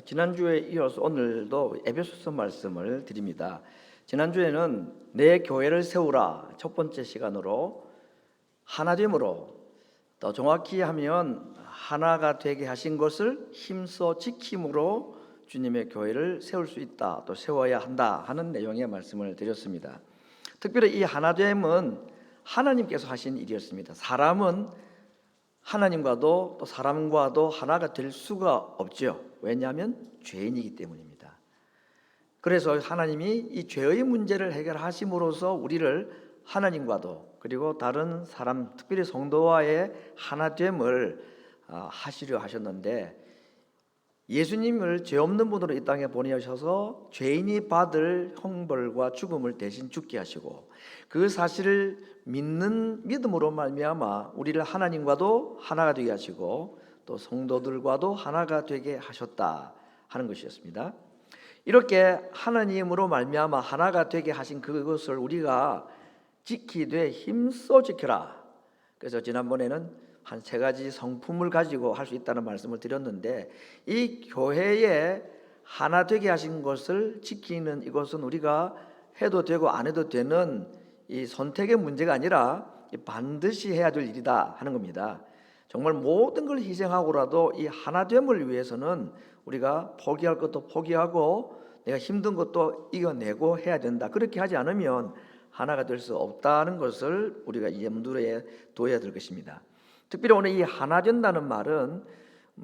지난주에 이어서 오늘도 에베소서 말씀을 드립니다. 지난주에는 내 교회를 세우라 첫 번째 시간으로 하나됨으로, 더 정확히 하면 하나가 되게 하신 것을 힘써 지킴으로 주님의 교회를 세울 수 있다, 또 세워야 한다 하는 내용의 말씀을 드렸습니다. 특별히 이 하나됨은 하나님께서 하신 일이었습니다. 사람은 하나님과도 또 사람과도 하나가 될 수가 없죠. 왜냐하면 죄인이기 때문입니다. 그래서 하나님이 이 죄의 문제를 해결하심으로써 우리를 하나님과도 그리고 다른 사람, 특별히 성도와의 하나됨을 하시려 하셨는데, 예수님을 죄 없는 분으로 이 땅에 보내셔서 죄인이 받을 형벌과 죽음을 대신 죽게 하시고, 그 사실을 믿는 믿음으로 말미암아 우리를 하나님과도 하나가 되게 하시고 또 성도들과도 하나가 되게 하셨다 하는 것이었습니다. 이렇게 하나님으로 말미암아 하나가 되게 하신 그것을 우리가 지키되 힘써 지켜라. 그래서 지난번에는 한 세 가지 성품을 가지고 할 수 있다는 말씀을 드렸는데, 이 교회에 하나 되게 하신 것을 지키는 이것은 우리가 해도 되고 안 해도 되는 이 선택의 문제가 아니라 반드시 해야 될 일이다 하는 겁니다. 정말 모든 걸 희생하고라도 이 하나됨을 위해서는 우리가 포기할 것도 포기하고 내가 힘든 것도 이겨내고 해야 된다. 그렇게 하지 않으면 하나가 될 수 없다는 것을 우리가 염두에 둬야 될 것입니다. 특별히 오늘 이 하나 된다는 말은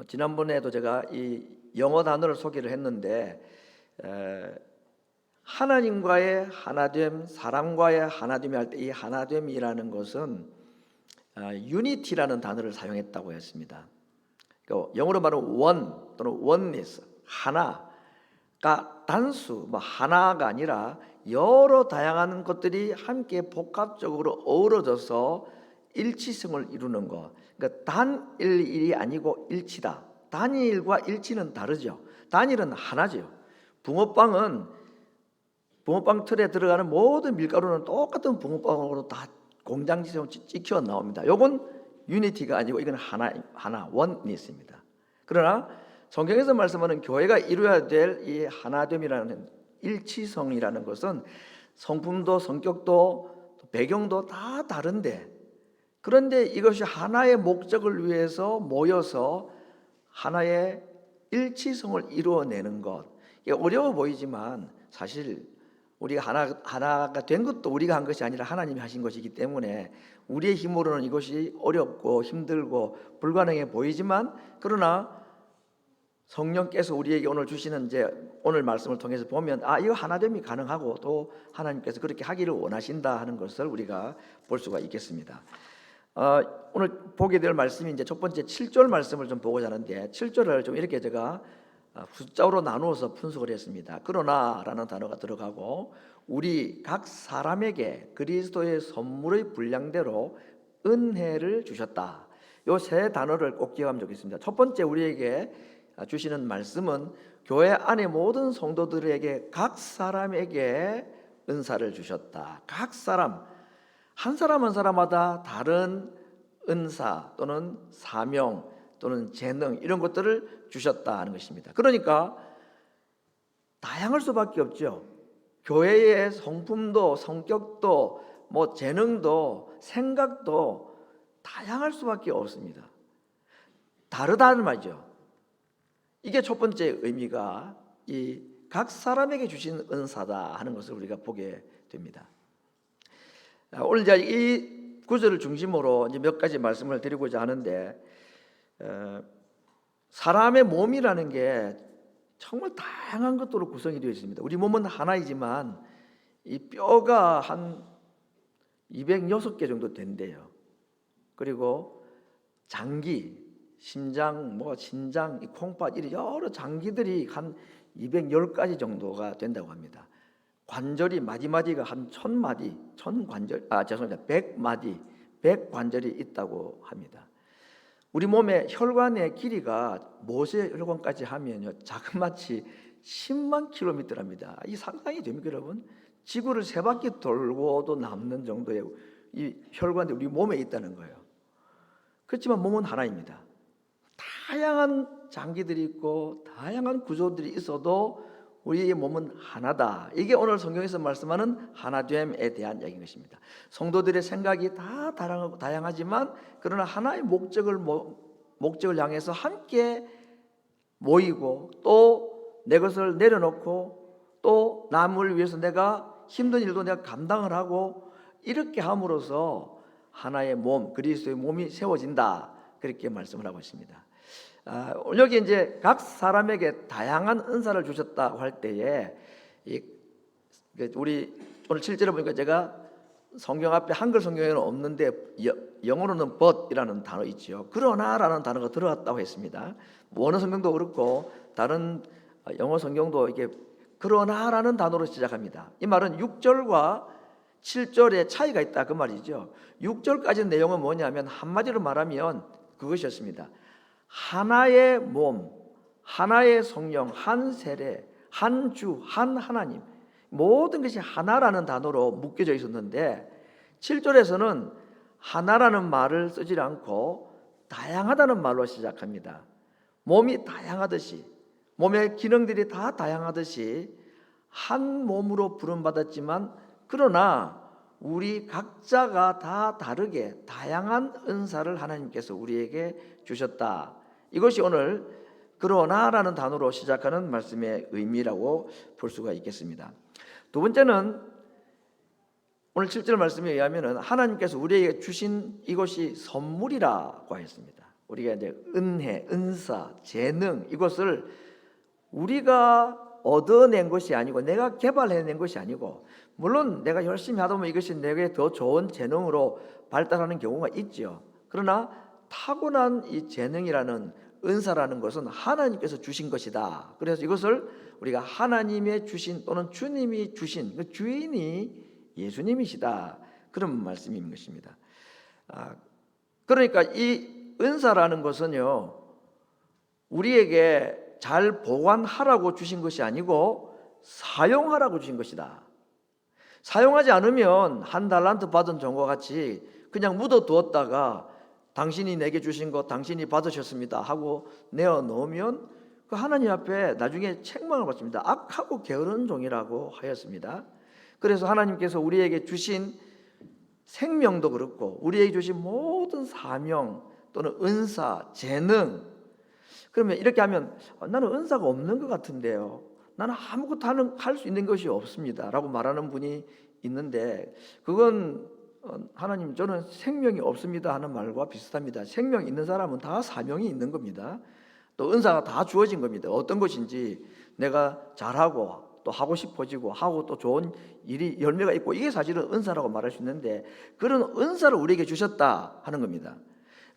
지난번에도 제가 이 영어 단어를 소개를 했는데, 하나님과의 하나됨, 사람과의 하나됨이 할 때 이 하나됨이라는 것은 유니티라는 단어를 사용했다고 했습니다. 그러니까 영어로 말하면 one 또는 oneness, 하나가 단수, 하나가 아니라 여러 다양한 것들이 함께 복합적으로 어우러져서 일치성을 이루는 것. 그러니까 단일이 아니고 일치다. 단일과 일치는 다르죠. 단일은 하나죠. 붕어빵 틀에 들어가는 모든 밀가루는 똑같은 붕어빵으로 다 공장지처럼 찍혀 나옵니다. 이건 유니티가 아니고 이건 하나 원니스입니다. 그러나 성경에서 말씀하는 교회가 이루어야 될 이 하나됨이라는 일치성이라는 것은 성품도 성격도 배경도 다 다른데, 그런데 이것이 하나의 목적을 위해서 모여서 하나의 일치성을 이루어내는 것, 이게 어려워 보이지만 사실 우리가 하나가 된 것도 우리가 한 것이 아니라 하나님이 하신 것이기 때문에 우리의 힘으로는 이것이 어렵고 힘들고 불가능해 보이지만, 그러나 성령께서 우리에게 오늘 주시는 오늘 말씀을 통해서 보면 이거 하나됨이 가능하고 또 하나님께서 그렇게 하기를 원하신다 하는 것을 우리가 볼 수가 있겠습니다. 오늘 보게 될 말씀이 이제 첫 번째 7절 말씀을 좀 보고자 하는데, 7절을 좀 이렇게 제가 숫자로 나누어서 분석을 했습니다. 그러나 라는 단어가 들어가고, 우리 각 사람에게 그리스도의 선물의 분량대로 은혜를 주셨다. 이 세 단어를 꼭 기억하면 좋겠습니다. 첫 번째 우리에게 주시는 말씀은 교회 안에 모든 성도들에게 각 사람에게 은사를 주셨다. 각 사람, 한 사람 한 사람마다 다른 은사 또는 사명 또는 재능, 이런 것들을 주셨다 하는 것입니다. 그러니까 다양할 수밖에 없죠. 교회의 성품도 성격도 재능도 생각도 다양할 수밖에 없습니다. 다르다는 말이죠. 이게 첫 번째 의미가 이 각 사람에게 주신 은사다 하는 것을 우리가 보게 됩니다. 오늘 이제 이 구절을 중심으로 이제 몇 가지 말씀을 드리고자 하는데, 사람의 몸이라는 게 정말 다양한 것들로 구성이 되어 있습니다. 우리 몸은 하나이지만 이 뼈가 한 206개 정도 된대요. 그리고 장기, 심장, 신장, 콩팥, 이런 여러 장기들이 한 210가지 정도가 된다고 합니다. 관절이 마디마디가 한 1000마디, 100마디, 100관절이 있다고 합니다. 우리 몸의 혈관의 길이가 모세 혈관까지 하면요, 자그마치 10만 킬로미터랍니다. 이 상상이 됩니까, 여러분? 지구를 3바퀴 돌고도 남는 정도의 이 혈관이 우리 몸에 있다는 거예요. 그렇지만 몸은 하나입니다. 다 다양한 장기들이 있고 다양한 구조들이 있어도 우리의 몸은 하나다. 이게 오늘 성경에서 말씀하는 하나됨에 대한 이야기인 것입니다. 성도들의 생각이 다 다양하지만 그러나 하나의 목적을 향해서 함께 모이고 또 내 것을 내려놓고 또 남을 위해서 내가 힘든 일도 내가 감당을 하고 이렇게 함으로써 하나의 몸, 그리스도의 몸이 세워진다. 그렇게 말씀을 하고 있습니다. 여기 이제 각 사람에게 다양한 은사를 주셨다고 할 때에 우리 오늘 7절에 보니까 제가 성경 앞에 한글 성경에는 없는데 영어로는 but이라는 단어 있죠. 그러나라는 단어가 들어갔다고 했습니다. 원어 성경도 그렇고 다른 영어 성경도 이게 그러나라는 단어로 시작합니다. 이 말은 6절과 7절에 차이가 있다 그 말이죠. 6절까지 내용은 뭐냐면 한마디로 말하면 그것이었습니다. 하나의 몸, 하나의 성령, 한 세례, 한 주, 한 하나님, 모든 것이 하나라는 단어로 묶여져 있었는데 7절에서는 하나라는 말을 쓰지 않고 다양하다는 말로 시작합니다. 몸이 다양하듯이, 몸의 기능들이 다 다양하듯이 한 몸으로 부름받았지만 그러나 우리 각자가 다 다르게 다양한 은사를 하나님께서 우리에게 주셨다. 이것이 오늘 그러나라는 단어로 시작하는 말씀의 의미라고 볼 수가 있겠습니다. 두 번째는 오늘 7절 말씀에 의하면 하나님께서 우리에게 주신 이것이 선물이라고 했습니다. 우리가 이제 은혜, 은사, 재능 이것을 우리가 얻어낸 것이 아니고 내가 개발해낸 것이 아니고 물론 내가 열심히 하다 보면 이것이 내게 더 좋은 재능으로 발달하는 경우가 있죠. 그러나 타고난 이 재능이라는 은사라는 것은 하나님께서 주신 것이다. 그래서 이것을 우리가 하나님의 주신 또는 주님이 주신 그 주인이 예수님이시다. 그런 말씀인 것입니다. 그러니까 이 은사라는 것은요 우리에게 잘 보관하라고 주신 것이 아니고 사용하라고 주신 것이다. 사용하지 않으면 한 달란트 받은 종과 같이 그냥 묻어두었다가 당신이 내게 주신 것 당신이 받으셨습니다 하고 내어놓으면 그 하나님 앞에 나중에 책망을 받습니다. 악하고 게으른 종이라고 하였습니다. 그래서 하나님께서 우리에게 주신 생명도 그렇고 우리에게 주신 모든 사명 또는 은사, 재능 그러면 이렇게 하면 나는 은사가 없는 것 같은데요. 나는 아무것도 할 수 있는 것이 없습니다 라고 말하는 분이 있는데 그건 하나님 저는 생명이 없습니다 하는 말과 비슷합니다. 생명이 있는 사람은 다 사명이 있는 겁니다. 또 은사가 다 주어진 겁니다. 어떤 것인지 내가 잘하고 또 하고 싶어지고 하고 또 좋은 일이 열매가 있고 이게 사실은 은사라고 말할 수 있는데 그런 은사를 우리에게 주셨다 하는 겁니다.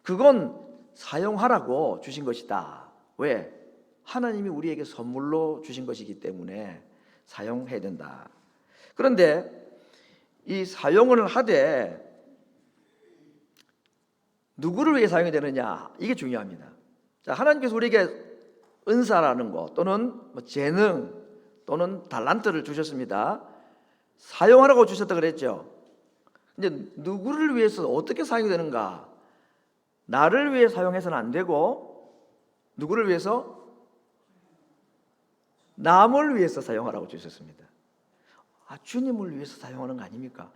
그건 사용하라고 주신 것이다. 왜? 하나님이 우리에게 선물로 주신 것이기 때문에 사용해야 된다. 그런데 이 사용을 하되 누구를 위해 사용이 되느냐 이게 중요합니다. 자, 하나님께서 우리에게 은사라는 것 또는 재능 또는 달란트를 주셨습니다. 사용하라고 주셨다 그랬죠. 근데 누구를 위해서 어떻게 사용이 되는가? 나를 위해 사용해서는 안 되고 누구를 위해서? 남을 위해서 사용하라고 주셨습니다. 주님을 위해서 사용하는 거 아닙니까?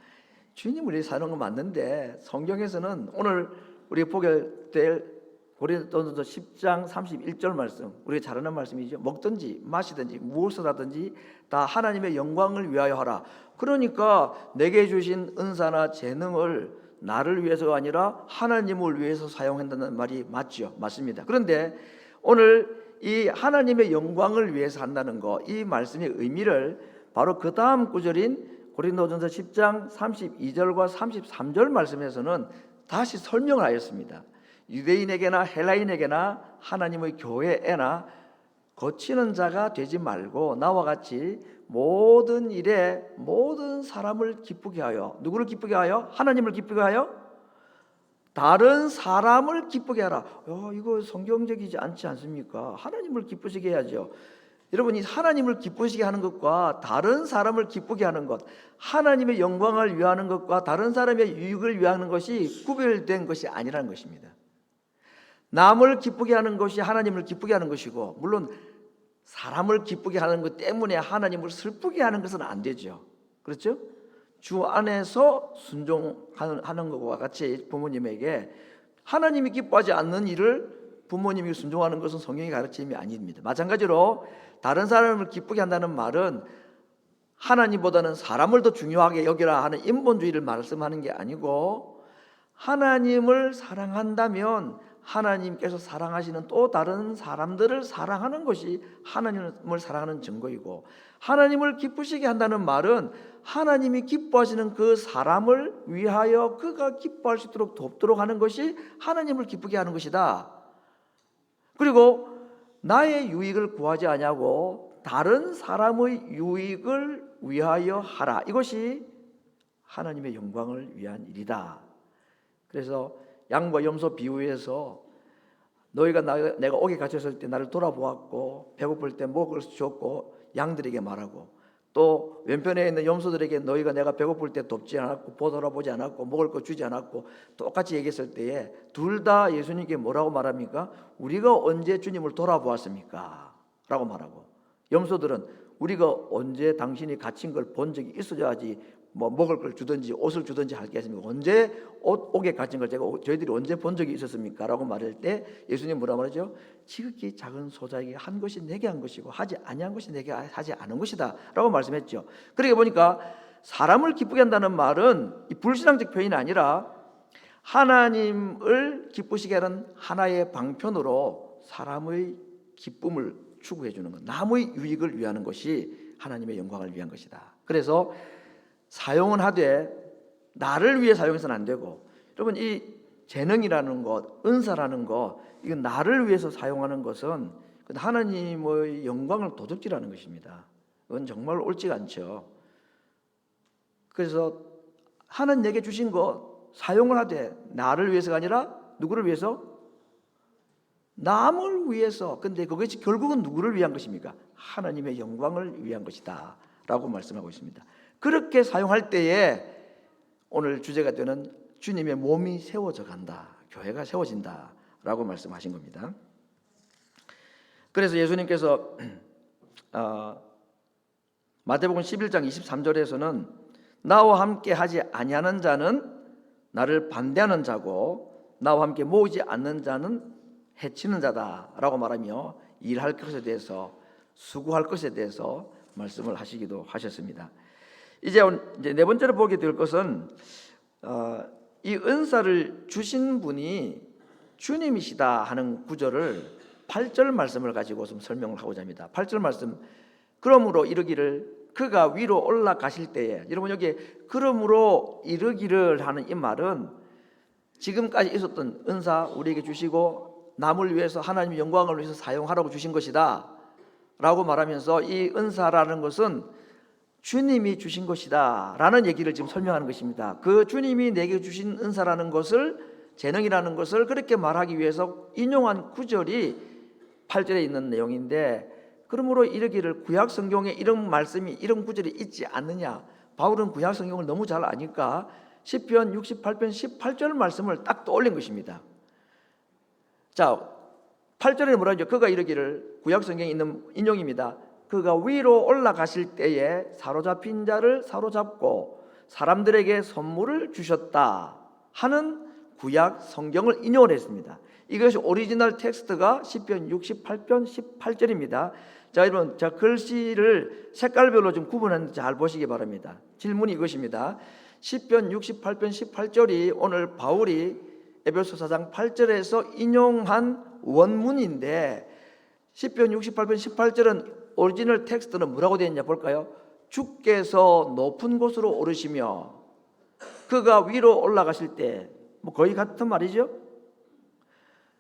주님을 위해서 사용하는 건 맞는데 성경에서는 오늘 우리가 보게 될 고린도전서 10장 31절 말씀 우리가 잘 아는 말씀이죠. 먹든지 마시든지 무엇을 하든지 다 하나님의 영광을 위하여 하라. 그러니까 내게 주신 은사나 재능을 나를 위해서가 아니라 하나님을 위해서 사용한다는 말이 맞죠. 맞습니다. 그런데 오늘 이 하나님의 영광을 위해서 한다는 거 이 말씀의 의미를 바로 그 다음 구절인 고린도전서 10장 32절과 33절 말씀에서는 다시 설명을 하였습니다. 유대인에게나 헬라인에게나 하나님의 교회에나 거치는 자가 되지 말고 나와 같이 모든 일에 모든 사람을 기쁘게 하여 누구를 기쁘게 하여? 하나님을 기쁘게 하여 다른 사람을 기쁘게 하라. 이거 성경적이지 않지 않습니까? 하나님을 기쁘시게 해야죠. 여러분이 하나님을 기쁘시게 하는 것과 다른 사람을 기쁘게 하는 것 하나님의 영광을 위하는 것과 다른 사람의 유익을 위하는 것이 구별된 것이 아니라는 것입니다. 남을 기쁘게 하는 것이 하나님을 기쁘게 하는 것이고, 물론 사람을 기쁘게 하는 것 때문에 하나님을 슬프게 하는 것은 안 되죠. 그렇죠? 주 안에서 순종하는 것과 같이 부모님에게 하나님이 기뻐하지 않는 일을 부모님이 순종하는 것은 성경의 가르침이 아닙니다. 마찬가지로 다른 사람을 기쁘게 한다는 말은 하나님보다는 사람을 더 중요하게 여기라 하는 인본주의를 말씀하는 게 아니고, 하나님을 사랑한다면 하나님께서 사랑하시는 또 다른 사람들을 사랑하는 것이 하나님을 사랑하는 증거이고, 하나님을 기쁘시게 한다는 말은 하나님이 기뻐하시는 그 사람을 위하여 그가 기뻐할 수 있도록 돕도록 하는 것이 하나님을 기쁘게 하는 것이다. 그리고 나의 유익을 구하지 아니하고 다른 사람의 유익을 위하여 하라. 이것이 하나님의 영광을 위한 일이다. 그래서 양과 염소 비유에서 너희가 내가 옥에 갇혔을 때 나를 돌아보았고 배고플 때 먹을 수 줬고 양들에게 말하고, 또 왼편에 있는 염소들에게 너희가 내가 배고플 때 돕지 않았고 보돌아보지 않았고 먹을 거 주지 않았고, 똑같이 얘기했을 때에 둘 다 예수님께 뭐라고 말합니까? 우리가 언제 주님을 돌아보았습니까? 라고 말하고, 염소들은 우리가 언제 당신이 갇힌 걸 본 적이 있어야지 뭐 먹을 걸 주든지 옷을 주든지 하겠습니까? 언제 옥에 갇힌 걸 저희들이 언제 본 적이 있었습니까? 라고 말할 때 예수님 뭐라 말하죠? 지극히 작은 소자에게 한 것이 내게 한 것이고 하지 아니한 것이 내게 하지 않은 것이다 라고 말씀했죠. 그러게 보니까 사람을 기쁘게 한다는 말은 이 불신앙적 표현이 아니라 하나님을 기쁘시게 하는 하나의 방편으로 사람의 기쁨을 추구해 주는 것, 남의 유익을 위하는 것이 하나님의 영광을 위한 것이다. 그래서 사용은 하되 나를 위해 사용해서는 안 되고, 여러분 이 재능이라는 것, 은사라는 것, 이건 나를 위해서 사용하는 것은 하나님의 영광을 도둑질하는 것입니다. 그건 정말 옳지가 않죠. 그래서 하나님 내게 주신 것 사용을 하되 나를 위해서가 아니라 누구를 위해서? 남을 위해서. 근데 그것이 결국은 누구를 위한 것입니까? 하나님의 영광을 위한 것이다 라고 말씀하고 있습니다. 그렇게 사용할 때에 오늘 주제가 되는 주님의 몸이 세워져 간다, 교회가 세워진다 라고 말씀하신 겁니다. 그래서 예수님께서 마태복음 11장 23절에서는 나와 함께 하지 아니하는 자는 나를 반대하는 자고 나와 함께 모이지 않는 자는 해치는 자다 라고 말하며 일할 것에 대해서, 수고할 것에 대해서 말씀을 하시기도 하셨습니다. 이제 네 번째로 보게 될 것은 이 은사를 주신 분이 주님이시다 하는 구절을 8절 말씀을 가지고 좀 설명을 하고자 합니다. 8절 말씀, 그러므로 이르기를 그가 위로 올라가실 때에, 여러분 여기 그러므로 이르기를 하는 이 말은 지금까지 있었던 은사 우리에게 주시고 남을 위해서 하나님의 영광을 위해서 사용하라고 주신 것이다 라고 말하면서, 이 은사라는 것은 주님이 주신 것이다 라는 얘기를 지금 설명하는 것입니다. 그 주님이 내게 주신 은사라는 것을, 재능이라는 것을 그렇게 말하기 위해서 인용한 구절이 8절에 있는 내용인데, 그러므로 이르기를, 구약 성경에 이런 말씀이, 이런 구절이 있지 않느냐? 바울은 구약 성경을 너무 잘 아니까 시편 68편 18절 말씀을 딱 떠올린 것입니다. 자, 8절에 뭐라 하죠? 그가 이르기를, 구약 성경에 있는 인용입니다. 그가 위로 올라가실 때에 사로잡힌 자를 사로잡고 사람들에게 선물을 주셨다 하는 구약 성경을 인용을 했습니다. 이것이 오리지널 텍스트가 시편 68편 18절입니다. 자, 여러분, 글씨를 색깔별로 좀 구분했는지 잘 보시기 바랍니다. 질문이 이것입니다. 시편 68편 18절이 오늘 바울이 에베소 4장 8절에서 인용한 원문인데, 시편 68편 18절은 오리지널 텍스트는 뭐라고 되어 있냐 볼까요? 주께서 높은 곳으로 오르시며 그가 위로 올라가실 때, 뭐 거의 같은 말이죠.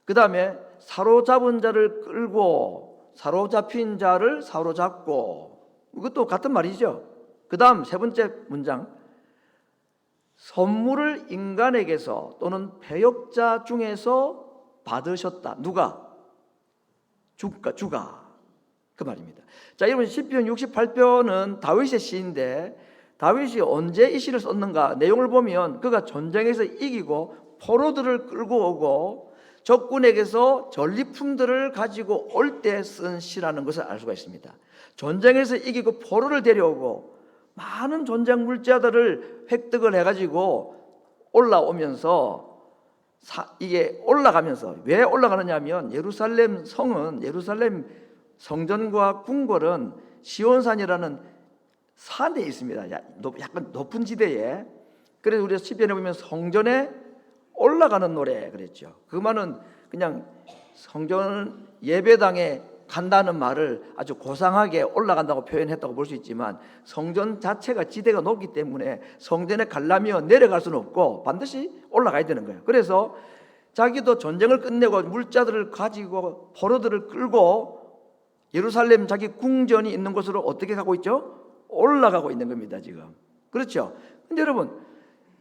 그 다음에 사로잡은 자를 끌고 사로잡힌 자를 사로잡고, 이것도 같은 말이죠. 그 다음 세 번째 문장, 선물을 인간에게서 또는 배역자 중에서 받으셨다. 누가? 주가. 그 말입니다. 자, 여러분 시편 68편은 다윗의 시인데, 다윗이 언제 이 시를 썼는가? 내용을 보면 그가 전쟁에서 이기고 포로들을 끌고 오고 적군에게서 전리품들을 가지고 올 때 쓴 시라는 것을 알 수가 있습니다. 전쟁에서 이기고 포로를 데려오고 많은 전쟁 물자들을 획득을 해가지고 올라오면서 이게 올라가면서 왜 올라가느냐 하면 예루살렘 성은, 예루살렘 성전과 궁궐은 시온산이라는 산에 있습니다. 약간 높은 지대에. 그래서 우리가 시편에 보면 성전에 올라가는 노래 그랬죠. 그 말은 그냥 성전 예배당에 간다는 말을 아주 고상하게 올라간다고 표현했다고 볼 수 있지만, 성전 자체가 지대가 높기 때문에 성전에 가려면 내려갈 수는 없고 반드시 올라가야 되는 거예요. 그래서 자기도 전쟁을 끝내고 물자들을 가지고 포로들을 끌고 예루살렘 자기 궁전이 있는 곳으로 어떻게 가고 있죠? 올라가고 있는 겁니다 지금. 그렇죠? 근데 여러분,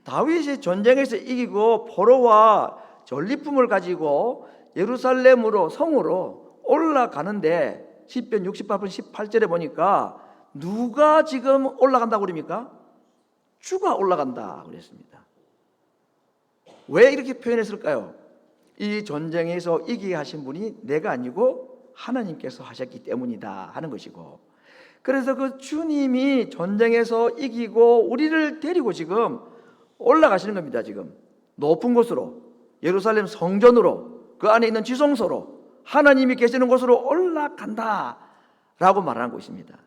다윗이 전쟁에서 이기고 포로와 전리품을 가지고 예루살렘으로, 성으로 올라가는데 시편 68편 18절에 보니까 누가 지금 올라간다고 그럽니까? 주가 올라간다 그랬습니다. 왜 이렇게 표현했을까요? 이 전쟁에서 이기게 하신 분이 내가 아니고 하나님께서 하셨기 때문이다 하는 것이고, 그래서 그 주님이 전쟁에서 이기고 우리를 데리고 지금 올라가시는 겁니다. 지금 높은 곳으로, 예루살렘 성전으로, 그 안에 있는 지성소로, 하나님이 계시는 곳으로 올라간다 라고 말하는 것입니다.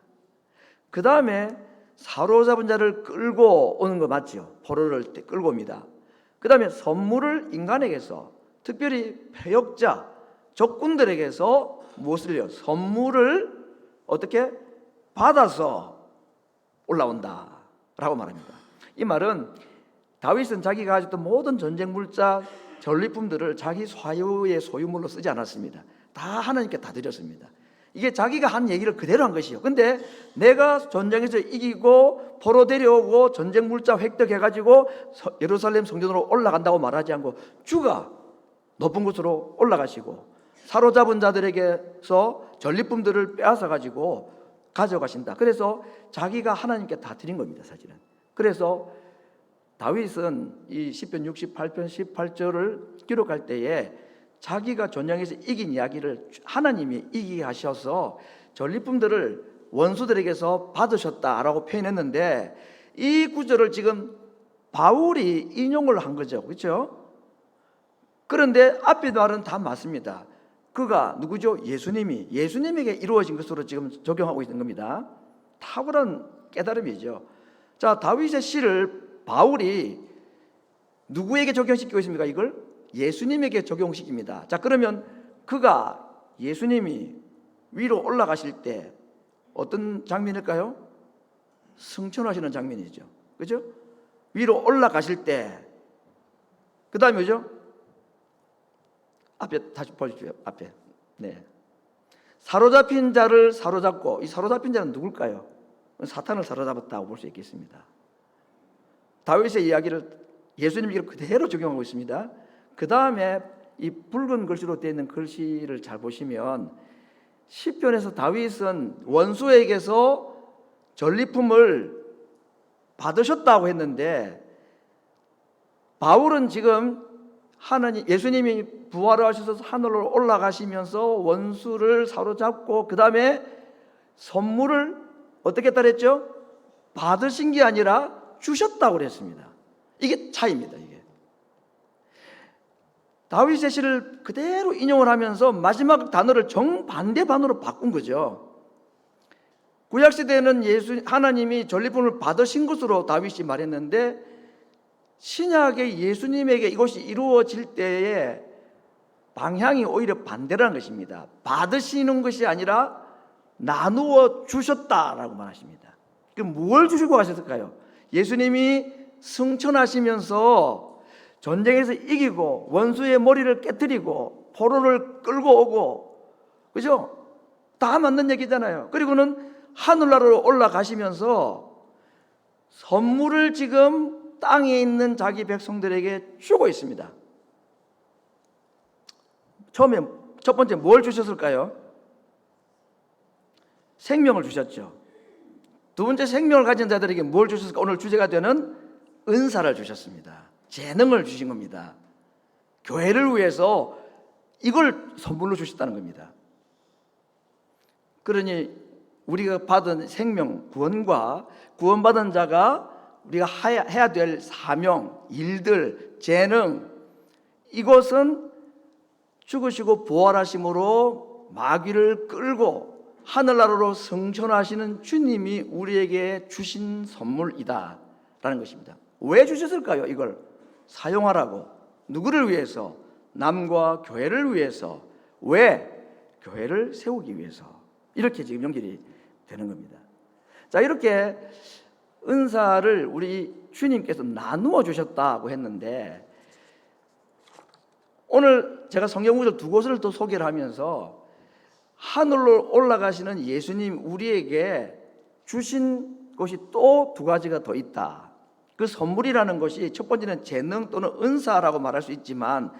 그 다음에 사로잡은 자를 끌고 오는 거 맞죠? 포로를 끌고 옵니다. 그 다음에 선물을 인간에게서, 특별히 패역자, 적군들에게서 무엇을요? 선물을 어떻게 받아서 올라온다 라고 말합니다. 이 말은 다윗은 자기가 가졌던 모든 전쟁 물자, 전리품들을 자기 소유의 소유물로 쓰지 않았습니다. 다 하나님께 다 드렸습니다. 이게 자기가 한 얘기를 그대로 한 것이요. 근데 내가 전쟁에서 이기고 포로 데려오고 전쟁 물자 획득해가지고 예루살렘 성전으로 올라간다고 말하지 않고 주가 높은 곳으로 올라가시고 사로잡은 자들에게서 전리품들을 빼앗아 가지고 가져가신다. 그래서 자기가 하나님께 다 드린 겁니다, 사실은. 그래서 다윗은 이 시편 68편 18절을 기록할 때에 자기가 전쟁에서 이긴 이야기를 하나님이 이기게 하셔서 전리품들을 원수들에게서 받으셨다라고 표현했는데, 이 구절을 지금 바울이 인용을 한 거죠. 그렇죠? 그런데 앞에 말은 다 맞습니다. 그가 누구죠? 예수님에게 이루어진 것으로 지금 적용하고 있는 겁니다. 탁월한 깨달음이죠. 자, 다윗의 시를 바울이 누구에게 적용시키고 있습니까? 이걸 예수님에게 적용시킵니다. 자, 그러면 그가, 예수님이 위로 올라가실 때 어떤 장면일까요? 승천하시는 장면이죠. 그죠? 위로 올라가실 때, 그 다음에 뭐죠? 앞에 다시 보십시오. 앞에. 네. 사로잡힌 자를 사로잡고, 이 사로잡힌 자는 누굴까요? 사탄을 사로잡았다고 볼 수 있겠습니다. 다윗의 이야기를 예수님 얘기를 그대로 적용하고 있습니다. 그 다음에 이 붉은 글씨로 되어 있는 글씨를 잘 보시면 시편에서 다윗은 원수에게서 전리품을 받으셨다고 했는데, 바울은 지금 예수님이 부활하셔서 하늘로 올라가시면서 원수를 사로잡고 그 다음에 선물을 어떻게 했다 그랬죠? 받으신 게 아니라 주셨다고 그랬습니다. 이게 차이입니다. 이게 다윗의 시를 그대로 인용을 하면서 마지막 단어를 정반대 반어로 바꾼 거죠. 구약시대에는 하나님이 전리품을 받으신 것으로 다윗이 말했는데, 신약의 예수님에게 이것이 이루어질 때에 방향이 오히려 반대라는 것입니다. 받으시는 것이 아니라 나누어 주셨다라고 말하십니다. 그럼 뭘 주시고 가셨을까요? 예수님이 승천하시면서 전쟁에서 이기고 원수의 머리를 깨뜨리고 포로를 끌고 오고, 그죠? 다 맞는 얘기잖아요. 그리고는 하늘나라로 올라가시면서 선물을 지금 땅에 있는 자기 백성들에게 주고 있습니다. 처음에 첫 번째 뭘 주셨을까요? 생명을 주셨죠. 두 번째, 생명을 가진 자들에게 뭘 주셨을까? 오늘 주제가 되는 은사를 주셨습니다. 재능을 주신 겁니다. 교회를 위해서 이걸 선물로 주셨다는 겁니다. 그러니 우리가 받은 생명, 구원과 구원받은 자가 우리가 해야 될 사명, 일들, 재능, 이것은 죽으시고 부활하심으로 마귀를 끌고 하늘나라로 승천하시는 주님이 우리에게 주신 선물이다 라는 것입니다. 왜 주셨을까요? 이걸 사용하라고. 누구를 위해서? 남과 교회를 위해서. 왜? 교회를 세우기 위해서. 이렇게 지금 연결이 되는 겁니다. 자, 이렇게 은사를 우리 주님께서 나누어 주셨다고 했는데, 오늘 제가 성경 구절 두 곳을 또 소개를 하면서 하늘로 올라가시는 예수님 우리에게 주신 것이 또 두 가지가 더 있다. 그 선물이라는 것이 첫 번째는 재능 또는 은사라고 말할 수 있지만,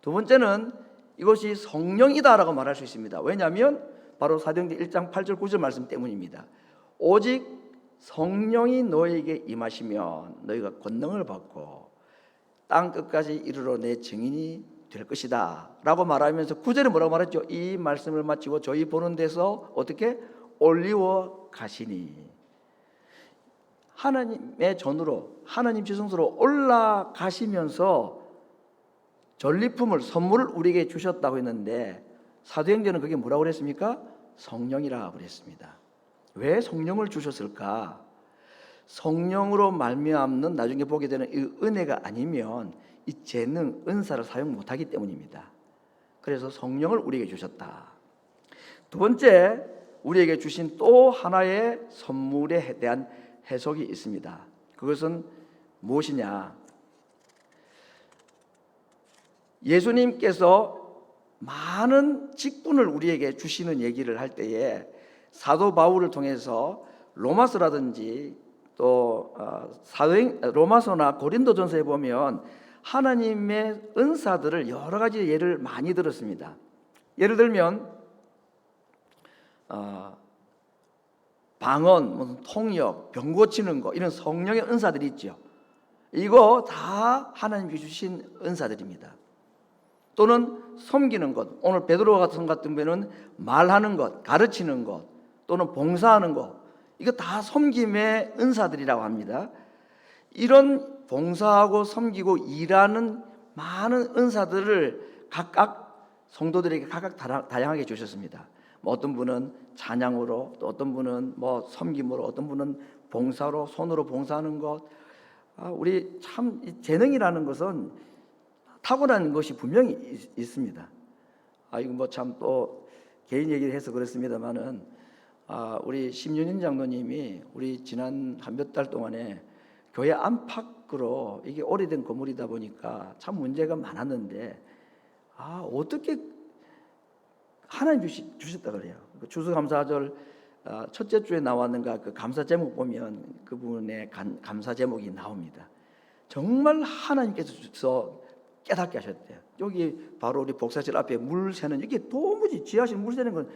두 번째는 이것이 성령이다라고 말할 수 있습니다. 왜냐하면 바로 사도행전 1장 8절 9절 말씀 때문입니다. 오직 성령이 너에게 임하시면 너희가 권능을 받고 땅 끝까지 이르러 내 증인이 될 것이다 라고 말하면서 9절에 뭐라고 말했죠? 이 말씀을 마치고 저희 보는 데서 어떻게? 올리워 가시니. 하나님의 전으로, 하나님 지성소로 올라가시면서 전리품을, 선물을 우리에게 주셨다고 했는데, 사도행전은 그게 뭐라고 그랬습니까? 성령이라고 그랬습니다. 왜 성령을 주셨을까? 성령으로 말미암는 나중에 보게 되는 이 은혜가 아니면 이 재능, 은사를 사용 못하기 때문입니다. 그래서 성령을 우리에게 주셨다. 두 번째, 우리에게 주신 또 하나의 선물에 대한 해석이 있습니다. 그것은 무엇이냐? 예수님께서 많은 직분을 우리에게 주시는 얘기를 할 때에 사도 바울을 통해서 로마서라든지 또 로마서나 고린도전서에 보면 하나님의 은사들을 여러 가지 예를 많이 들었습니다. 예를 들면 방언, 통역, 병 고치는 거, 이런 성령의 은사들이 있죠. 이거 다 하나님께 주신 은사들입니다. 또는 섬기는 것, 오늘 베드로 같은 경우에는 말하는 것, 가르치는 것, 또는 봉사하는 것, 이거 다 섬김의 은사들이라고 합니다. 이런 봉사하고 섬기고 일하는 많은 은사들을 각각 성도들에게 각각 다양하게 주셨습니다. 어떤 분은 찬양으로, 또 어떤 분은 섬김으로, 어떤 분은 봉사로, 손으로 봉사하는 것. 우리 참 재능이라는 것은 타고난 것이 분명히 있습니다. 이거 참 또 개인 얘기를 해서 그렇습니다만은, 우리 심윤인 장로님이 우리 지난 한 몇 달 동안에 교회 안팎으로, 이게 오래된 건물이다 보니까 참 문제가 많았는데, 어떻게 하나님 주셨다 그래요. 그 추수감사절 첫째 주에 나왔는가, 그 감사 제목 보면 그분의 감사 제목이 나옵니다. 정말 하나님께서 깨닫게 하셨대요. 여기 바로 우리 복사실 앞에 물 새는, 이게 도무지 지하실 물 새는 건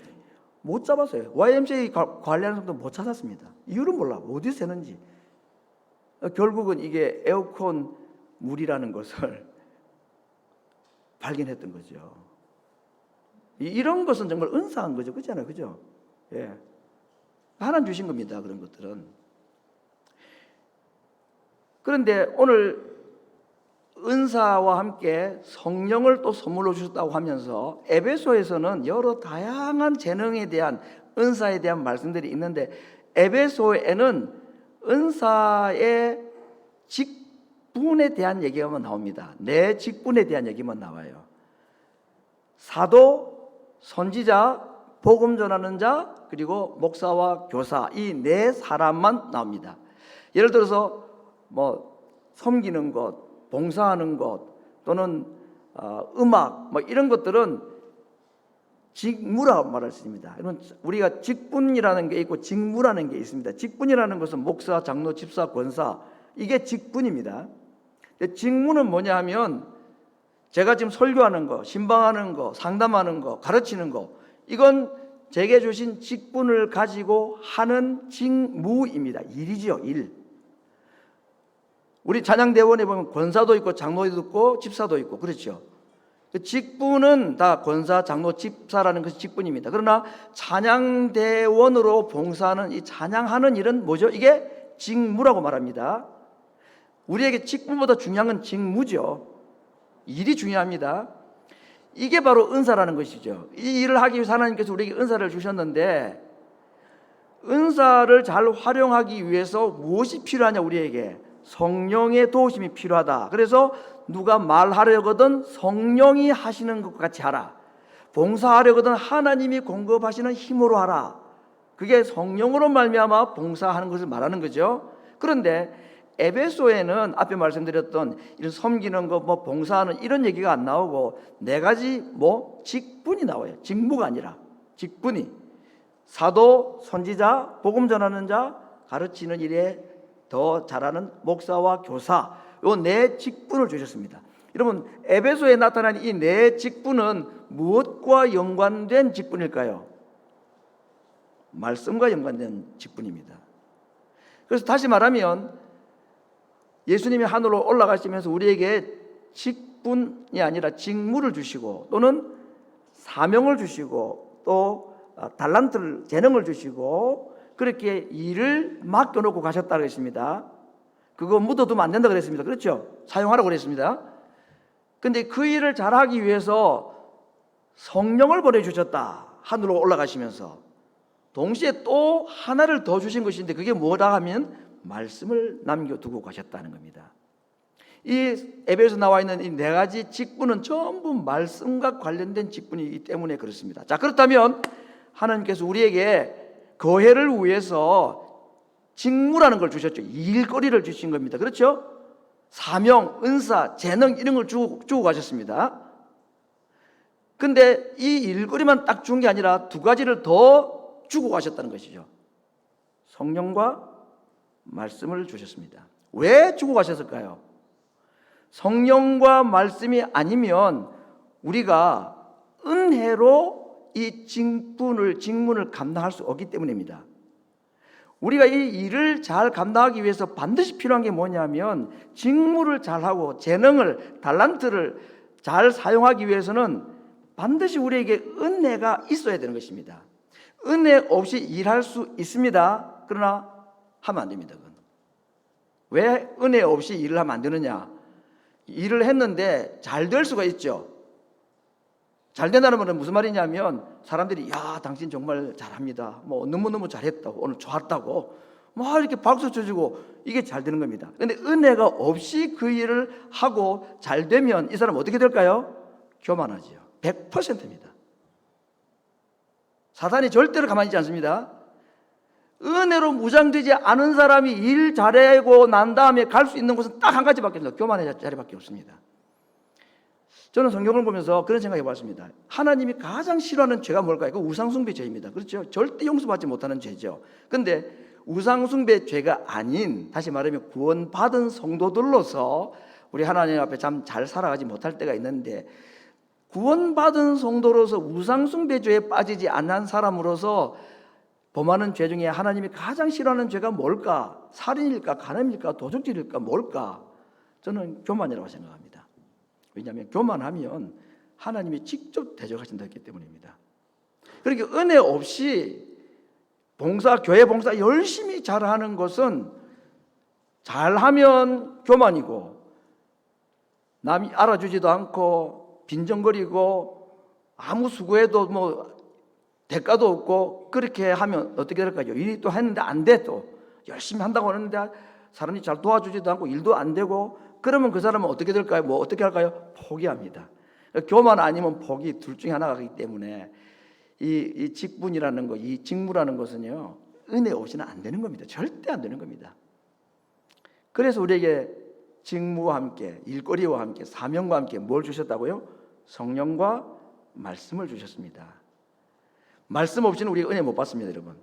못 잡았어요. YMCA 관리하는 사람도 못 찾았습니다. 이유는 몰라. 어디서 새는지. 결국은 이게 에어컨 물이라는 것을 발견했던 거죠. 이런 것은 정말 은사한 거죠. 그렇잖아요. 그죠? 예. 하나님 주신 겁니다. 그런 것들은. 그런데 오늘 은사와 함께 성령을 또 선물로 주셨다고 하면서 에베소에서는 여러 다양한 재능에 대한, 은사에 대한 말씀들이 있는데, 에베소에는 은사의 직분에 대한 얘기가 나옵니다. 내 직분에 대한 얘기만 나와요. 사도, 선지자, 복음 전하는 자, 그리고 목사와 교사, 이 네 사람만 나옵니다. 예를 들어서 섬기는 것, 봉사하는 것, 또는 음악, 이런 것들은 직무라고 말할 수 있습니다. 우리가 직분이라는 게 있고 직무라는 게 있습니다. 직분이라는 것은 목사, 장로, 집사, 권사, 이게 직분입니다. 근데 직무는 뭐냐 하면, 제가 지금 설교하는 거, 신방하는 거, 상담하는 거, 가르치는 거, 이건 제게 주신 직분을 가지고 하는 직무입니다. 일이죠, 일. 우리 찬양대원에 보면 권사도 있고 장로도 있고 집사도 있고, 그렇죠. 그 직분은 다 권사, 장로, 집사라는 것이 직분입니다. 그러나 찬양대원으로 봉사하는 이 찬양하는 일은 뭐죠? 이게 직무라고 말합니다. 우리에게 직분보다 중요한 건 직무죠. 일이 중요합니다. 이게 바로 은사라는 것이죠. 이 일을 하기 위해서 하나님께서 우리에게 은사를 주셨는데, 은사를 잘 활용하기 위해서 무엇이 필요하냐? 우리에게 성령의 도우심이 필요하다. 그래서 누가 말하려거든 성령이 하시는 것 같이 하라. 봉사하려거든 하나님이 공급하시는 힘으로 하라. 그게 성령으로 말미암아 봉사하는 것을 말하는 거죠. 그런데 에베소에는 앞에 말씀드렸던 이런 섬기는 거, 뭐 봉사하는 이런 얘기가 안 나오고 네 가지 직분이 나와요. 직무가 아니라 직분이. 사도, 선지자, 복음 전하는 자, 가르치는 일에 더 잘하는 목사와 교사, 요 네 직분을 주셨습니다. 여러분, 에베소에 나타난 이 네 직분은 무엇과 연관된 직분일까요? 말씀과 연관된 직분입니다. 그래서 다시 말하면 예수님이 하늘로 올라가시면서 우리에게 직분이 아니라 직무를 주시고 또는 사명을 주시고 또 달란트를, 재능을 주시고 그렇게 일을 맡겨놓고 가셨다고 했습니다. 그거 묻어두면 안 된다고 그랬습니다. 그렇죠? 사용하라고 그랬습니다. 근데 그 일을 잘하기 위해서 성령을 보내주셨다. 하늘로 올라가시면서. 동시에 또 하나를 더 주신 것인데 그게 뭐다 하면 말씀을 남겨두고 가셨다는 겁니다. 이 에베소에 나와 있는 이 네 가지 직분은 전부 말씀과 관련된 직분이기 때문에 그렇습니다. 자, 그렇다면 하나님께서 우리에게 거해를 위해서 직무라는 걸 주셨죠. 일거리를 주신 겁니다. 그렇죠? 사명, 은사, 재능 이런 걸 주고 가셨습니다. 근데 이 일거리만 딱 준 게 아니라 두 가지를 더 주고 가셨다는 것이죠. 성령과 말씀을 주셨습니다. 왜 주고 가셨을까요? 성령과 말씀이 아니면 우리가 은혜로 이 직문을 감당할 수 없기 때문입니다. 우리가 이 일을 잘 감당하기 위해서 반드시 필요한 게 뭐냐면 직무를 잘하고 재능을, 달란트를 잘 사용하기 위해서는 반드시 우리에게 은혜가 있어야 되는 것입니다. 은혜 없이 일할 수 있습니다. 그러나 하면 안 됩니다. 그건. 왜 은혜 없이 일을 하면 안 되느냐? 일을 했는데 잘 될 수가 있죠. 잘 된다는 말은 무슨 말이냐면 사람들이 야 당신 정말 잘합니다. 뭐 너무너무 잘했다고, 오늘 좋았다고 막 이렇게 박수 쳐주고 이게 잘 되는 겁니다. 그런데 은혜가 없이 그 일을 하고 잘 되면 이 사람 어떻게 될까요? 교만하지요. 100%입니다. 사탄이 절대로 가만히 있지 않습니다. 은혜로 무장되지 않은 사람이 일 잘하고 난 다음에 갈 수 있는 곳은 딱 한 가지밖에 없습니다. 교만의 자리밖에 없습니다. 저는 성경을 보면서 그런 생각해 봤습니다. 하나님이 가장 싫어하는 죄가 뭘까요? 그 우상숭배 죄입니다. 그렇죠? 절대 용서받지 못하는 죄죠. 근데 우상숭배 죄가 아닌, 다시 말하면 구원받은 성도들로서 우리 하나님 앞에 참 잘 살아가지 못할 때가 있는데, 구원받은 성도로서 우상숭배 죄에 빠지지 않는 사람으로서 범하는 죄 중에 하나님이 가장 싫어하는 죄가 뭘까? 살인일까? 간음일까? 도적질일까? 뭘까? 저는 교만이라고 생각합니다. 왜냐하면 교만하면 하나님이 직접 대적하신다 했기 때문입니다. 그러니까 은혜 없이 교회 봉사 열심히 잘하는 것은 잘하면 교만이고 남이 알아주지도 않고 빈정거리고 아무 수고해도 뭐 대가도 없고 그렇게 하면 어떻게 될까요? 일이 또 했는데 안 돼, 또 열심히 한다고 하는데 사람이 잘 도와주지도 않고 일도 안 되고 그러면 그 사람은 어떻게 될까요? 뭐 어떻게 할까요? 포기합니다. 교만 아니면 포기, 둘 중에 하나가 있기 때문에 이 직분이라는 거, 이 직무라는 것은요 은혜 없이는 안 되는 겁니다. 절대 안 되는 겁니다. 그래서 우리에게 직무와 함께, 일거리와 함께, 사명과 함께 뭘 주셨다고요? 성령과 말씀을 주셨습니다. 말씀 없이는 우리가 은혜 못 받습니다, 여러분.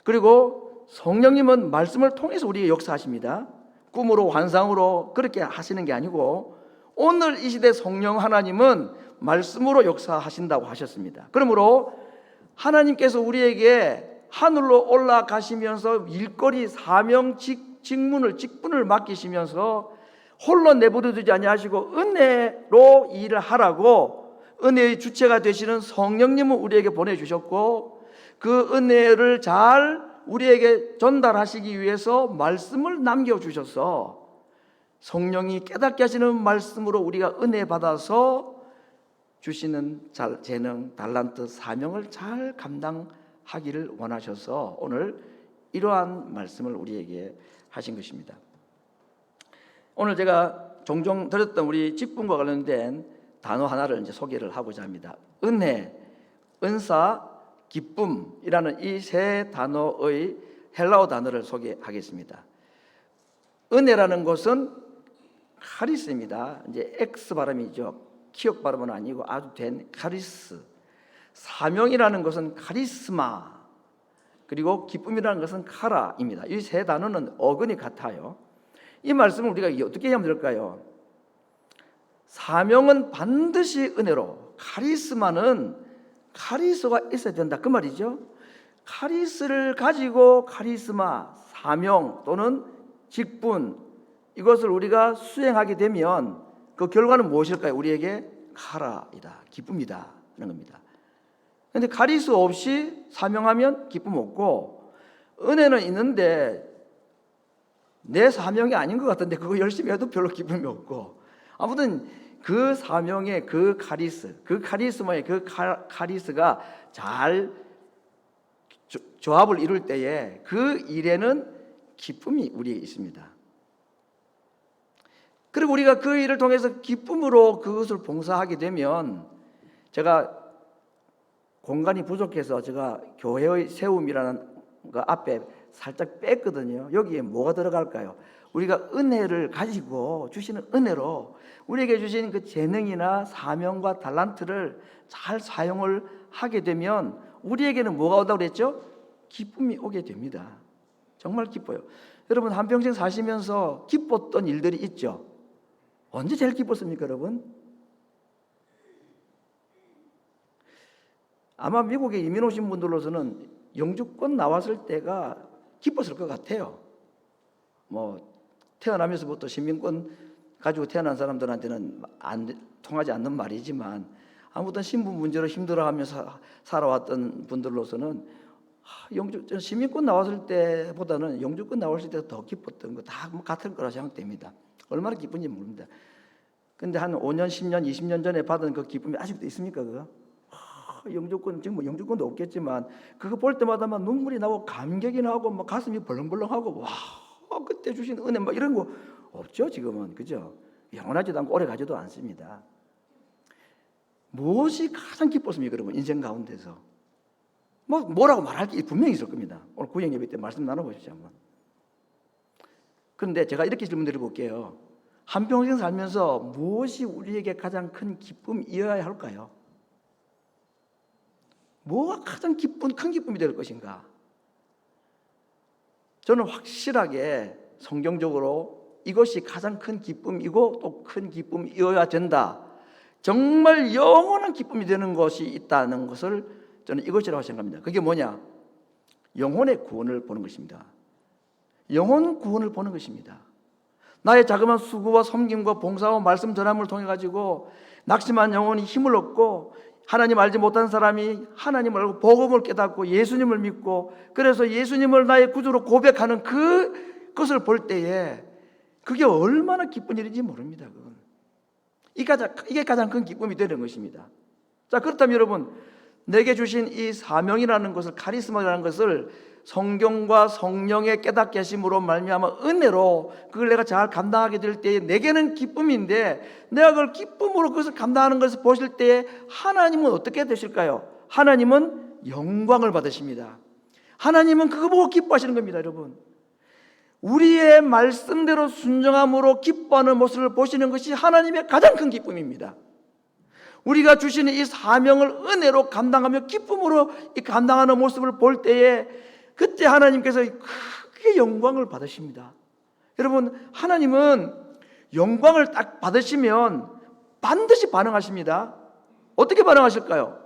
그리고 성령님은 말씀을 통해서 우리에게 역사하십니다. 꿈으로, 환상으로 그렇게 하시는 게 아니고 오늘 이 시대 성령 하나님은 말씀으로 역사하신다고 하셨습니다. 그러므로 하나님께서 우리에게 하늘로 올라가시면서 일거리, 사명, 직분을 맡기시면서 홀로 내버려두지 아니하시고 은혜로 일을 하라고 은혜의 주체가 되시는 성령님을 우리에게 보내주셨고, 그 은혜를 잘 우리에게 전달하시기 위해서 말씀을 남겨주셔서 성령이 깨닫게 하시는 말씀으로 우리가 은혜 받아서 주시는 재능, 달란트, 사명을 잘 감당하기를 원하셔서 오늘 이러한 말씀을 우리에게 하신 것입니다. 오늘 제가 종종 들었던 우리 직분과 관련된 단어 하나를 이제 소개를 하고자 합니다. 은혜, 은사, 기쁨이라는 이 세 단어의 헬라어 단어를 소개하겠습니다. 은혜라는 것은 카리스입니다. 이제 X 발음이죠. 키역 발음은 아니고 아주 된 카리스. 사명이라는 것은 카리스마, 그리고 기쁨이라는 것은 카라입니다. 이 세 단어는 어근이 같아요. 이 말씀을 우리가 어떻게 하면 될까요? 사명은 반드시 은혜로, 카리스마는 카리스가 있어야 된다, 그 말이죠. 카리스를 가지고 카리스마, 사명 또는 직분, 이것을 우리가 수행하게 되면 그 결과는 무엇일까요? 우리에게 카라이다, 기쁨이다 하는 겁니다. 그런데 카리스 없이 사명하면 기쁨 없고, 은혜는 있는데 내 사명이 아닌 것 같은데 그거 열심히 해도 별로 기쁨이 없고, 아무튼 그 사명의 그 카리스, 그 카리스마의 그 카리스가 잘 조합을 이룰 때에 그 일에는 기쁨이 우리에게 있습니다. 그리고 우리가 그 일을 통해서 기쁨으로 그것을 봉사하게 되면, 제가 공간이 부족해서 제가 교회의 세움이라는 거 앞에 살짝 뺐거든요. 여기에 뭐가 들어갈까요? 우리가 은혜를 가지고 주시는 은혜로 우리에게 주신 그 재능이나 사명과 달란트를 잘 사용을 하게 되면 우리에게는 뭐가 오다고 그랬죠? 기쁨이 오게 됩니다. 정말 기뻐요. 여러분, 한평생 사시면서 기뻤던 일들이 있죠? 언제 제일 기뻤습니까, 여러분? 아마 미국에 이민 오신 분들로서는 영주권 나왔을 때가 기뻤을 것 같아요. 뭐 태어나면서부터 시민권 가지고 태어난 사람들한테는 통하지 않는 말이지만, 아무튼 신분 문제로 힘들어하면서 살아왔던 분들로서는 시민권 나왔을 때보다는 영주권 나왔을 때가 더 기뻤던 거 다 같을 거라 생각됩니다. 얼마나 기쁜지 모릅니다. 근데 한 5년, 10년, 20년 전에 받은 그 기쁨이 아직도 있습니까? 그거? 영주권, 지금 뭐 영주권도 없겠지만 그거 볼 때마다 막 눈물이 나고 감격이 나고 막 가슴이 벌렁벌렁하고, 와, 그때 주신 은혜 막 이런 거 없죠 지금은, 그죠? 영원하지도 않고 오래 가지도 않습니다. 무엇이 가장 기뻤습니까, 여러분? 인생 가운데서 뭐라고 말할 게 분명히 있을 겁니다. 오늘 구역 예배 때 말씀 나눠보시죠 한번. 그런데 제가 이렇게 질문 드려볼게요. 한평생 살면서 무엇이 우리에게 가장 큰 기쁨이어야 할까요? 뭐가 가장 큰 기쁨이 될 것인가? 저는 확실하게 성경적으로 이것이 가장 큰 기쁨이고 또 큰 기쁨이어야 된다, 정말 영원한 기쁨이 되는 것이 있다는 것을 저는 이것이라고 생각합니다. 그게 뭐냐? 영혼의 구원을 보는 것입니다. 영혼 구원을 보는 것입니다. 나의 자그마한 수고와 섬김과 봉사와 말씀 전함을 통해 가지고 낙심한 영혼이 힘을 얻고, 하나님 알지 못한 사람이 하나님을 알고 복음을 깨닫고 예수님을 믿고, 그래서 예수님을 나의 구주로 고백하는 그것을 볼 때에 그게 얼마나 기쁜 일인지 모릅니다. 그건. 이게 가장 큰 기쁨이 되는 것입니다. 자, 그렇다면 여러분, 내게 주신 이 사명이라는 것을, 카리스마라는 것을 성경과 성령의 깨닫게 하심으로 말미암아 은혜로 그걸 내가 잘 감당하게 될 때에 내게는 기쁨인데, 내가 그걸 기쁨으로 그것을 감당하는 것을 보실 때에 하나님은 어떻게 되실까요? 하나님은 영광을 받으십니다. 하나님은 그거 보고 기뻐하시는 겁니다. 여러분, 우리의 말씀대로 순종함으로 기뻐하는 모습을 보시는 것이 하나님의 가장 큰 기쁨입니다. 우리가 주시는 이 사명을 은혜로 감당하며 기쁨으로 이 감당하는 모습을 볼 때에 그때 하나님께서 크게 영광을 받으십니다. 여러분, 하나님은 영광을 딱 받으시면 반드시 반응하십니다. 어떻게 반응하실까요?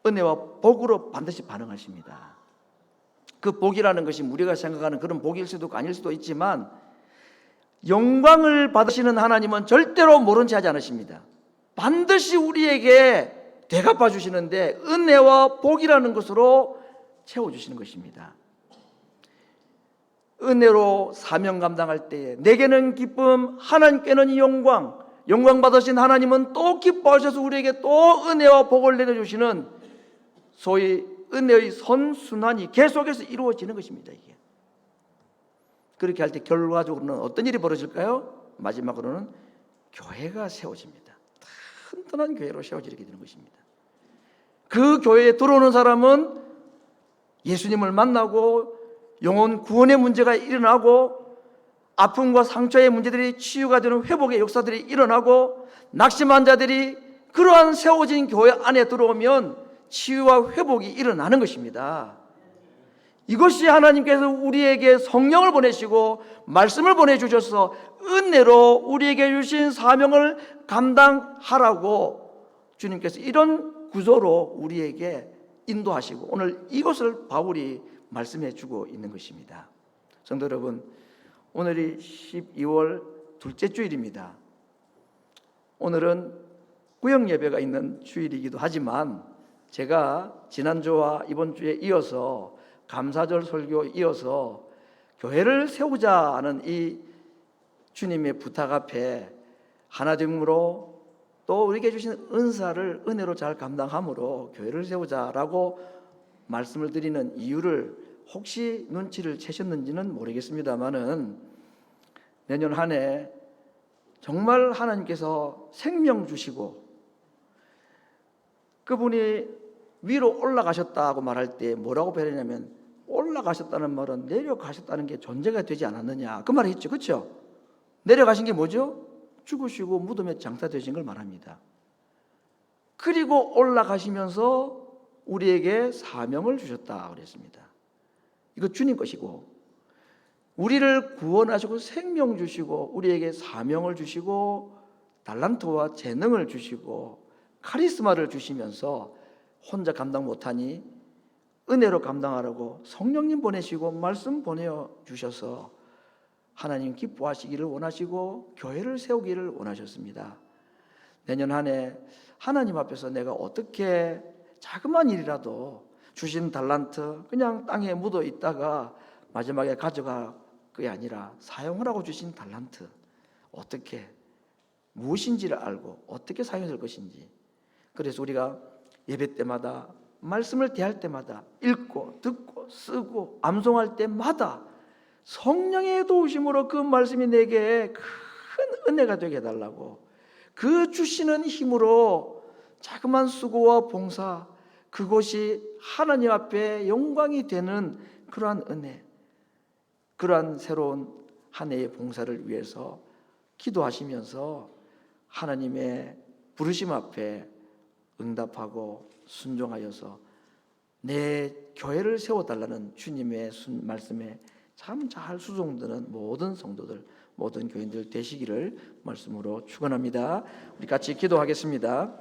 은혜와 복으로 반드시 반응하십니다. 그 복이라는 것이 우리가 생각하는 그런 복일 수도 있고 아닐 수도 있지만, 영광을 받으시는 하나님은 절대로 모른 체 하지 않으십니다. 반드시 우리에게 대갚아 주시는데 은혜와 복이라는 것으로 채워주시는 것입니다. 은혜로 사명 감당할 때에 내게는 기쁨, 하나님께는 영광, 영광 받으신 하나님은 또 기뻐하셔서 우리에게 또 은혜와 복을 내려주시는 소위 은혜의 선순환이 계속해서 이루어지는 것입니다. 이게 그렇게 할 때 결과적으로는 어떤 일이 벌어질까요? 마지막으로는 교회가 세워집니다. 튼튼한 교회로 세워지게 되는 것입니다. 그 교회에 들어오는 사람은 예수님을 만나고 영혼 구원의 문제가 일어나고 아픔과 상처의 문제들이 치유가 되는 회복의 역사들이 일어나고 낙심한 자들이 그러한 세워진 교회 안에 들어오면 치유와 회복이 일어나는 것입니다. 이것이 하나님께서 우리에게 성령을 보내시고 말씀을 보내주셔서 은혜로 우리에게 주신 사명을 감당하라고 주님께서 이런 구조로 우리에게 인도하시고 오늘 이것을 바울이 말씀해 주고 있는 것입니다. 성도 여러분, 오늘이 12월 둘째 주일입니다. 오늘은 구역 예배가 있는 주일이기도 하지만 제가 지난주와 이번 주에 이어서 감사절 설교 이어서 교회를 세우자 하는 이 주님의 부탁 앞에 하나됨으로 또 우리에게 주신 은사를 은혜로 잘 감당함으로 교회를 세우자라고 말씀을 드리는 이유를 혹시 눈치를 채셨는지는 모르겠습니다만은 내년 한 해 정말 하나님께서 생명 주시고 그분이 위로 올라가셨다고 말할 때 뭐라고 표현하냐면 올라가셨다는 말은 내려가셨다는 게 존재가 되지 않았느냐 그 말을 했죠. 그렇죠? 내려가신 게 뭐죠? 죽으시고 무덤에 장사되신 걸 말합니다. 그리고 올라가시면서 우리에게 사명을 주셨다 그랬습니다. 이거 주님 것이고 우리를 구원하시고 생명 주시고 우리에게 사명을 주시고 달란트와 재능을 주시고 카리스마를 주시면서 혼자 감당 못하니 은혜로 감당하라고 성령님 보내시고 말씀 보내주셔서 하나님 기뻐하시기를 원하시고 교회를 세우기를 원하셨습니다. 내년 한 해 하나님 앞에서 내가 어떻게 자그마한 일이라도 주신 달란트 그냥 땅에 묻어 있다가 마지막에 가져가 그게 아니라 사용하라고 주신 달란트 어떻게 무엇인지를 알고 어떻게 사용될 것인지 그래서 우리가 예배 때마다 말씀을 대할 때마다 읽고 듣고 쓰고 암송할 때마다 성령의 도우심으로 그 말씀이 내게 큰 은혜가 되게 해달라고 그 주시는 힘으로 자그마한 수고와 봉사 그것이 하나님 앞에 영광이 되는 그러한 은혜 그러한 새로운 한 해의 봉사를 위해서 기도하시면서 하나님의 부르심 앞에 응답하고 순종하여서 내 교회를 세워달라는 주님의 말씀에 참 잘 수종드는 모든 성도들 모든 교인들 되시기를 말씀으로 축원합니다. 우리 같이 기도하겠습니다.